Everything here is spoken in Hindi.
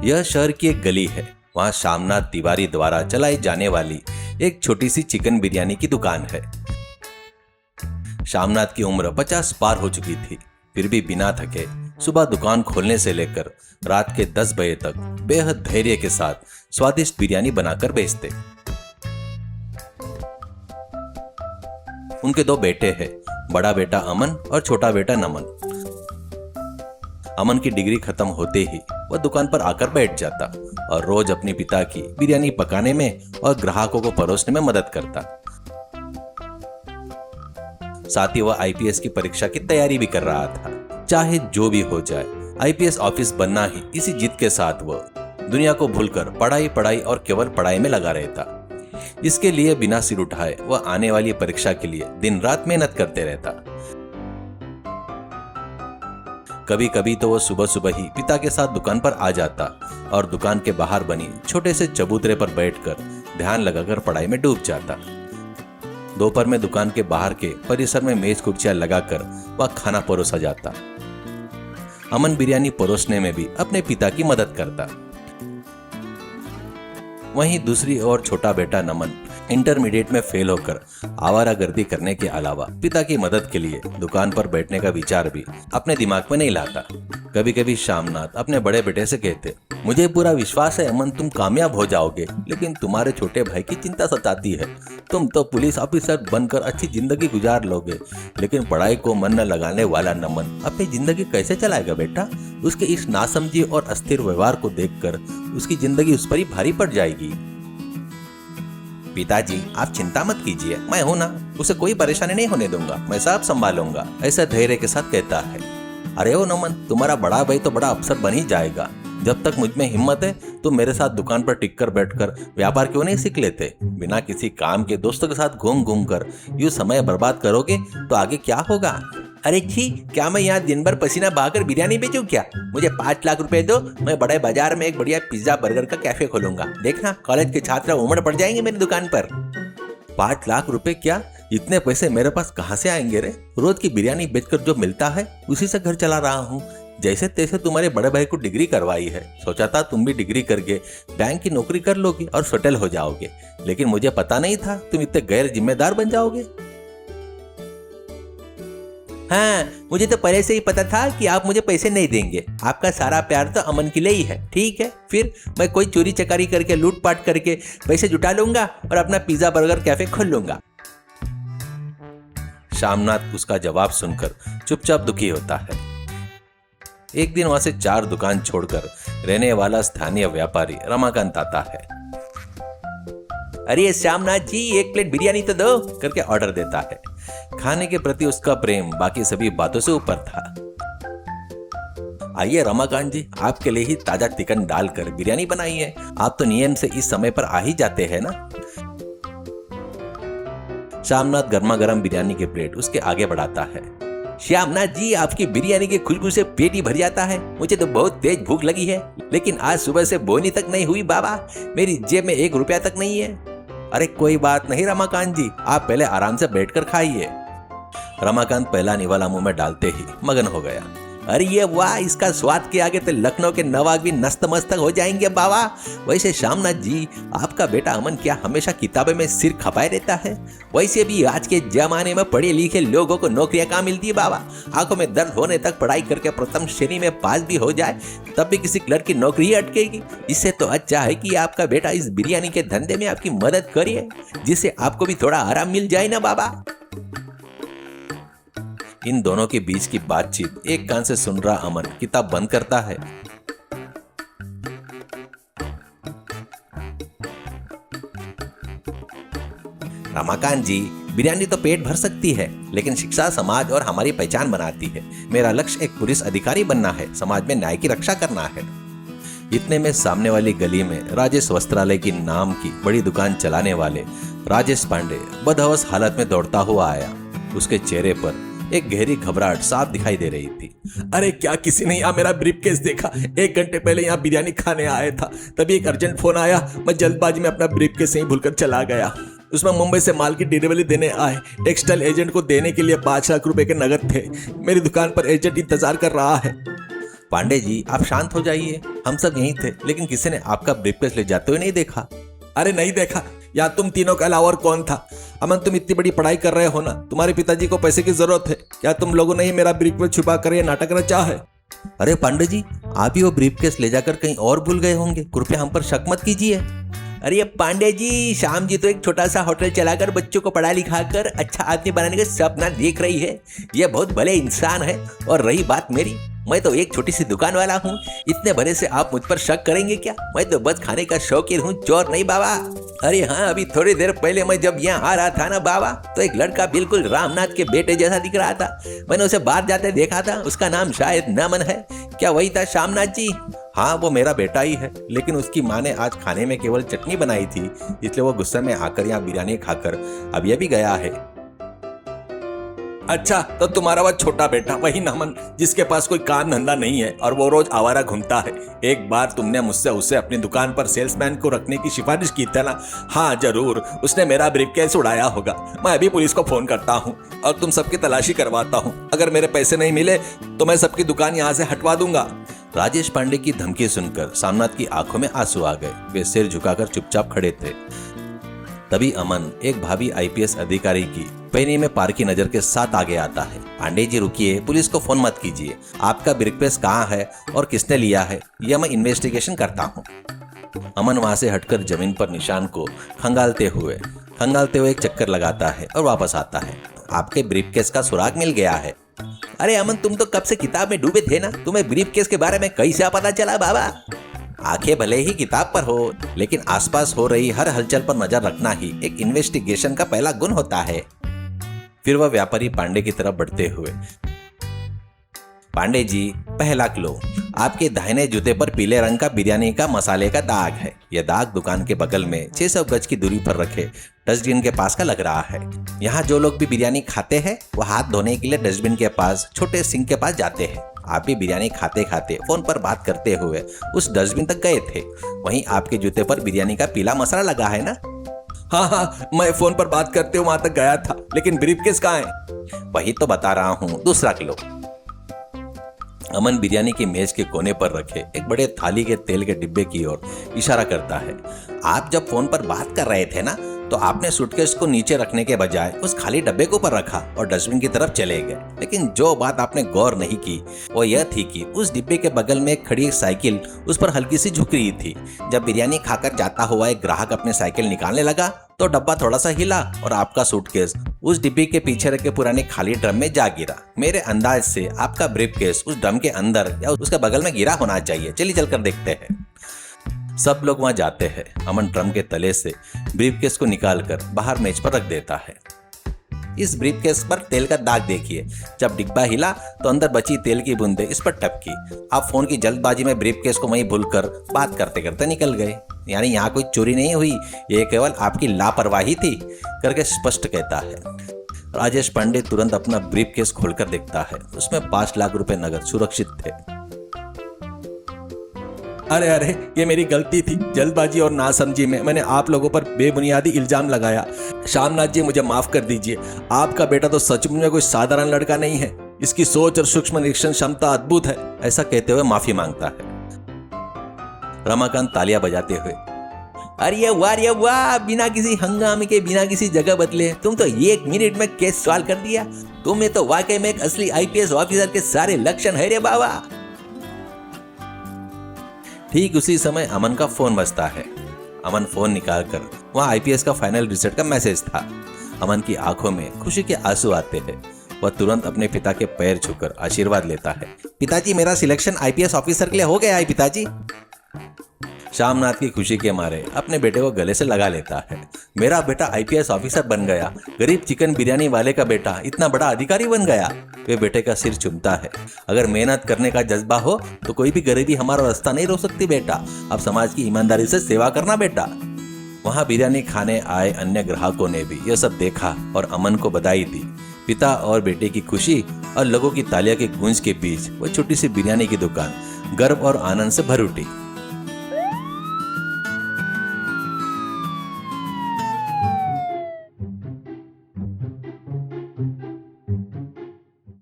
यह शहर की एक गली है। वहाँ शामनाथ तिवारी द्वारा चलाई जाने वाली एक छोटी सी चिकन बिरयानी की दुकान है। शामनाथ की उम्र 50 पार हो चुकी थी, फिर भी बिना थके सुबह दुकान खोलने से लेकर रात के 10 बजे तक बेहद धैर्य के साथ स्वादिष्ट बिरयानी बनाकर बेचते। उनके 2 बेटे हैं, बड़ा बेटा अमन और छोटा बेटा नमन। अमन की डिग्री खत्म होते ही वह दुकान पर आकर बैठ जाता और रोज अपने पिता की बिरयानी पकाने में और ग्राहकों को परोसने में मदद करता। साथ ही वह आईपीएस की परीक्षा की तैयारी भी कर रहा था। चाहे जो भी हो जाए, आईपीएस ऑफिस बनना ही इसी जिद के साथ वह दुनिया को भूलकर पढ़ाई और केवल पढ़ाई में लगा रहता। इसके लिए बिना सिर उठाए वह आने वाली परीक्षा के लिए दिन रात मेहनत करते रहता। कभी कभी तो वह सुबह सुबह ही पिता के साथ दुकान पर आ जाता और दुकान के बाहर बनी छोटे से चबूतरे पर बैठकर ध्यान लगाकर पढ़ाई में डूब जाता। दोपहर में दुकान के बाहर के परिसर में मेज कुर्सियां लगाकर वह खाना परोसा जाता। अमन बिरयानी परोसने में भी अपने पिता की मदद करता। वहीं दूसरी ओर छोटा बेटा नमन इंटरमीडिएट में फेल होकर आवारागर्दी करने के अलावा पिता की मदद के लिए दुकान पर बैठने का विचार भी अपने दिमाग में नहीं लाता। कभी कभी शामनाथ अपने बड़े बेटे से कहते, मुझे पूरा विश्वास है अमन, तुम कामयाब हो जाओगे, लेकिन तुम्हारे छोटे भाई की चिंता सताती है। तुम तो पुलिस ऑफिसर बनकर अच्छी जिंदगी गुजार लोगे, लेकिन पढ़ाई को मन न लगाने वाला नमन अपनी जिंदगी कैसे चलाएगा बेटा? उसके इस नासमझी और अस्थिर व्यवहार को देखकर उसकी जिंदगी उस पर ही भारी पड़ जाएगी। पिताजी, आप चिंता मत कीजिए, मैं हूं ना, उसे कोई परेशानी नहीं होने दूंगा, मैं सब संभालूंगा, ऐसा धैर्य के साथ कहता है। अरे ओ नमन, तुम्हारा बड़ा भाई तो बड़ा अफसर बन ही जाएगा। जब तक मुझ में हिम्मत है तो मेरे साथ दुकान पर टिककर बैठकर व्यापार क्यों नहीं सीख लेते? बिना किसी काम के दोस्तों के साथ घूम घूम कर यूं समय बर्बाद करोगे तो आगे क्या होगा? अरे छी, क्या मैं यहाँ दिन भर पसीना बहाकर बिरयानी बेचूं क्या? मुझे 5 लाख रुपए दो, मैं बड़े बाजार में एक बढ़िया पिज्जा बर्गर का कैफे खोलूंगा। देखना, कॉलेज के छात्र उमड़ पड़ जाएंगे मेरी दुकान पर। 5 लाख रुपए क्या? इतने पैसे मेरे पास कहाँ से आएंगे रे? रोज की बिरयानी बेचकर जो मिलता है उसी से घर चला रहा हूँ। जैसे तैसे तुम्हारे बड़े भाई को डिग्री करवाई है, सोचा था तुम भी डिग्री करके बैंक की नौकरी कर लोगे और सेटल हो जाओगे, लेकिन मुझे पता नहीं था तुम इतने गैर जिम्मेदार बन जाओगे। हाँ, मुझे तो पहले से ही पता था कि आप मुझे पैसे नहीं देंगे। आपका सारा प्यार तो अमन के लिए ही है। ठीक है, फिर मैं कोई चोरी चकारी करके लूटपाट करके पैसे जुटा लूंगा और अपना पिज्जा बर्गर कैफे खोल लूंगा। शामनाथ उसका जवाब सुनकर चुपचाप दुखी होता है। एक दिन वहां से 4 दुकान छोड़कर रहने वाला स्थानीय व्यापारी रमाकांत आता है। अरे श्यामनाथ जी, 1 प्लेट बिरयानी तो दो करके ऑर्डर देता है। खाने के प्रति उसका प्रेम बाकी सभी बातों से ऊपर था। आइए रमाकांत जी, आपके लिए ही ताजा चिकन डालकर बिरयानी बनाई है। आप तो नियम से इस समय पर आ ही जाते हैं ना। श्यामनाथ गर्मा गर्म बिरयानी के प्लेट उसके आगे बढ़ाता है। श्यामनाथ जी, आपकी बिरयानी की खुशबू से पेट ही भर जाता है। मुझे तो बहुत तेज भूख लगी है, लेकिन आज सुबह से बोनी तक नहीं हुई बाबा। मेरी जेब में 1 रुपया तक नहीं है। अरे कोई बात नहीं रमाकांत जी, आप पहले आराम से बैठकर खाइए। रमाकांत पहला निवाला मुंह में डालते ही मगन हो गया। अरे ये वाह, इसका स्वाद के आगे तो लखनऊ के नवाब भी नस्तमस्तक हो जाएंगे बाबा। वैसे श्यामनाथ जी, आपका बेटा अमन क्या हमेशा किताबें में सिर खपाए रहता है? वैसे भी आज के जमाने में पढ़े लिखे लोगों को नौकरियां कहाँ मिलती है बाबा? आंखों में दर्द होने तक पढ़ाई करके प्रथम श्रेणी में पास भी हो जाए तब भी किसी क्लर्क की नौकरी ही अटकेगी। इससे तो अच्छा है कि आपका बेटा इस बिरयानी के धंधे में आपकी मदद करे, जिससे आपको भी थोड़ा आराम मिल जाए ना बाबा। इन दोनों के बीच की बातचीत एक कान से सुन रहा अमन किताब बंद करता है। रमाकांत जी, बिरयानी तो पेट भर सकती है, लेकिन शिक्षा समाज और हमारी पहचान बनाती है। मेरा लक्ष्य एक पुलिस अधिकारी बनना है, समाज में न्याय की रक्षा करना है। इतने में सामने वाली गली में राजेश वस्त्रालय की नाम की बड़ी दुकान चलाने वाले राजेश पांडे बदहवस हालत में दौड़ता हुआ आया। उसके चेहरे पर एक गहरी घबराहट साफ दिखाई दे रही थी। अरे क्या किसी ने यहाँ मेरा ब्रीफकेस देखा? 1 घंटे पहले यहाँ बिरयानी खाने आया था, तभी एक अर्जेंट फोन आया। मैं जल्दबाजी में अपना ब्रीफकेस यहीं भूलकर चला गया। उसमें मुंबई से माल की डिलीवरी देने आए टेक्सटाइल एजेंट को देने के लिए 5 लाख रुपए के नगद थे। मेरी दुकान पर एजेंट इंतजार कर रहा है। पांडे जी, आप शांत हो जाइए। हम सब यहीं थे, लेकिन किसी ने आपका ब्रीफकेस ले जाते हुए नहीं देखा। अरे नहीं देखा, या तुम तीनों के अलावा और कौन था? अमन, तुम इतनी बड़ी पढ़ाई कर रहे हो ना, तुम्हारे पिताजी को पैसे की जरूरत है। क्या तुम लोगों ने ही मेरा ब्रीफकेस छुपा कर ये नाटक रचा है? अरे पांडे जी, आप ही वो ब्रीफकेस ले जाकर कहीं और भूल गए होंगे, कृपया हम पर शक मत कीजिए। अरे पांडे जी, शाम जी तो एक छोटा सा होटल चलाकर बच्चों को पढ़ा लिखा कर अच्छा आदमी बनाने का सपना देख रही है। ये बहुत भले इंसान है। और रही बात मेरी, मैं तो एक छोटी सी दुकान वाला हूँ। इतने भले से आप मुझ पर शक करेंगे क्या? मैं तो बस खाने का शौकीन हूँ, चोर नहीं बाबा। अरे हाँ, अभी थोड़ी देर पहले मैं जब यहाँ आ रहा था ना बाबा, तो एक लड़का बिल्कुल रामनाथ के बेटे जैसा दिख रहा था। मैंने उसे बाहर जाते देखा था। उसका नाम शायद नमन है। क्या वही था श्यामनाथ जी? हाँ, वो मेरा बेटा ही है, लेकिन उसकी माँ ने आज खाने में केवल चटनी बनाई थी, इसलिए वो गुस्से में आकर यहाँ बिरयानी खाकर अब ये भी गया है। अच्छा, तो तुम्हारा वह छोटा बेटा वही नमन, जिसके पास कोई काम धंधा नहीं है और वो रोज आवारा घूमता है। एक बार तुमने मुझसे उसे अपनी दुकान पर सेल्समैन को रखने की सिफारिश की थी ना? हाँ जरूर, उसने मेरा ब्रीफकेस उड़ाया होगा। मैं अभी पुलिस को फोन करता हूँ और तुम सबकी तलाशी करवाता हूँ। अगर मेरे पैसे नहीं मिले तो मैं सबकी दुकान यहाँ से हटवा दूंगा। राजेश पांडे की धमकी सुनकर सामनाथ की आंखों में आंसू आ गए। वे सिर झुकाकर चुपचाप खड़े थे। तभी अमन एक भावी आईपीएस अधिकारी की पैनी में पार की नजर के साथ आगे आता है। पांडे जी रुकिए, पुलिस को फोन मत कीजिए। आपका ब्रीफकेस कहाँ है और किसने लिया है, यह मैं इन्वेस्टिगेशन करता हूँ। अमन वहां से हटकर जमीन पर निशान को खंगालते हुए एक चक्कर लगाता है और वापस आता है। आपके ब्रीफकेस का सुराग मिल गया है। अरे अमन, तुम तो कब से किताब में डूबे थे ना, तुम्हें ब्रीफकेस के बारे में कैसे पता चला बाबा? आंखें भले ही किताब पर हो, लेकिन आसपास हो रही हर हलचल पर नजर रखना ही एक इन्वेस्टिगेशन का पहला गुण होता है। फिर वह व्यापारी पांडे की तरफ बढ़ते हुए, पांडे जी, पहला क्लो, आपके दाहिने जूते पर पीले रंग का बिरयानी का मसाले का दाग है। यह दाग दुकान के बगल में 600 गज की दूरी पर रखे डस्टबिन के पास का लग रहा है। यहाँ जो लोग भी बिरयानी खाते हैं वह हाथ धोने के लिए डस्टबिन के पास छोटे सिंक के पास जाते हैं। आप भी बिरयानी खाते खाते फोन पर बात करते हुए उस डस्टबिन तक गए थे। वहीं आपके जूते पर बिरयानी का पीला मसाला लगा है ना? हाँ, मैं फोन पर बात करते हुए वहां तक गया था, लेकिन ब्रीफकेस कहाँ है? वही तो बता रहा हूँ, दूसरा किलो। अमन बिरयानी की मेज के कोने पर रखे एक बड़े थाली के तेल के डिब्बे की ओर इशारा करता है। आप जब फोन पर बात कर रहे थे ना, तो आपने सूटकेस को नीचे रखने के बजाय उस खाली डब्बे को ऊपर रखा और डस्टबिन की तरफ चले गए। लेकिन जो बात आपने गौर नहीं की वो यह थी कि उस डिब्बे के बगल में खड़ी एक साइकिल उस पर हल्की सी झुक रही थी। जब बिरयानी खाकर जाता हुआ एक ग्राहक अपने साइकिल निकालने लगा तो डब्बा थोड़ा सा हिला और आपका सूटकेस उस डिब्बे के पीछे रखे पुराने खाली ड्रम में जा गिरा। मेरे अंदाज से आपका ब्रीफकेस उस ड्रम के अंदर या उसके बगल में गिरा होना चाहिए। चलिए चलकर देखते हैं। सब लोग वहां जाते हैं। अमन ड्रम के तले से ब्रीफकेस को निकालकर बाहर मेज पर रख देता है। इस ब्रीफकेस पर तेल का दाग देखिए। जब डिब्बा हिला तो अंदर बची तेल की बूंदें इस पर टपकी। आप फोन की जल्दबाजी में ब्रीफकेस को वहीं भूलकर बात करते करते निकल गए। यानी यहाँ कोई चोरी नहीं हुई, ये केवल आपकी लापरवाही थी करके स्पष्ट कहता है। राजेश पांडे तुरंत अपना ब्रीफकेस खोलकर देखता है। उसमें 5 लाख रुपए नगद सुरक्षित थे। अरे, ये मेरी गलती थी। जल्दबाजी और नासमझी में मैंने आप लोगों पर बेबुनियादी इल्जाम लगाया। श्यामनाथ जी, मुझे माफ कर दीजिए। आपका बेटा तो सचमुच में कोई साधारण लड़का नहीं है। इसकी सोच और सूक्ष्म निरीक्षण क्षमता अद्भुत है। ऐसा कहते हुए माफी मांगता है। रमाकांत तालियां बजाते हुए, अरे वाह, बिना किसी हंगामे के, बिना किसी जगह बदले तुम तो 1 मिनट में केस सॉल्व कर दिया। तुम्हें तो वाकई में एक असली आईपीएस ऑफिसर के सारे लक्षण है रे बाबा। ठीक उसी समय अमन का फोन बजता है। अमन फोन निकालकर वहाँ आईपीएस का फाइनल रिजल्ट का मैसेज था। अमन की आंखों में खुशी के आंसू आते हैं। वह तुरंत अपने पिता के पैर छूकर आशीर्वाद लेता है। पिताजी, मेरा सिलेक्शन आईपीएस ऑफिसर के लिए हो गया है पिताजी। श्यामनाथ की खुशी के मारे अपने बेटे को गले से लगा लेता है। मेरा बेटा आईपीएस ऑफिसर बन गया। गरीब चिकन बिरयानी वाले का बेटा इतना बड़ा अधिकारी बन गया। वे बेटे का सिर चूमता है। अगर मेहनत करने का जज्बा हो तो कोई भी गरीबी हमारा रास्ता नहीं रोक सकती बेटा। अब समाज की ईमानदारी से सेवा करना बेटा। वहां बिरयानी खाने आए अन्य ग्राहकों ने भी यह सब देखा और अमन को बधाई दी। पिता और बेटे की खुशी और लोगों की तालियां की गूंज के बीच वो छोटी सी बिरयानी की दुकान गर्व और आनंद से भर उठी।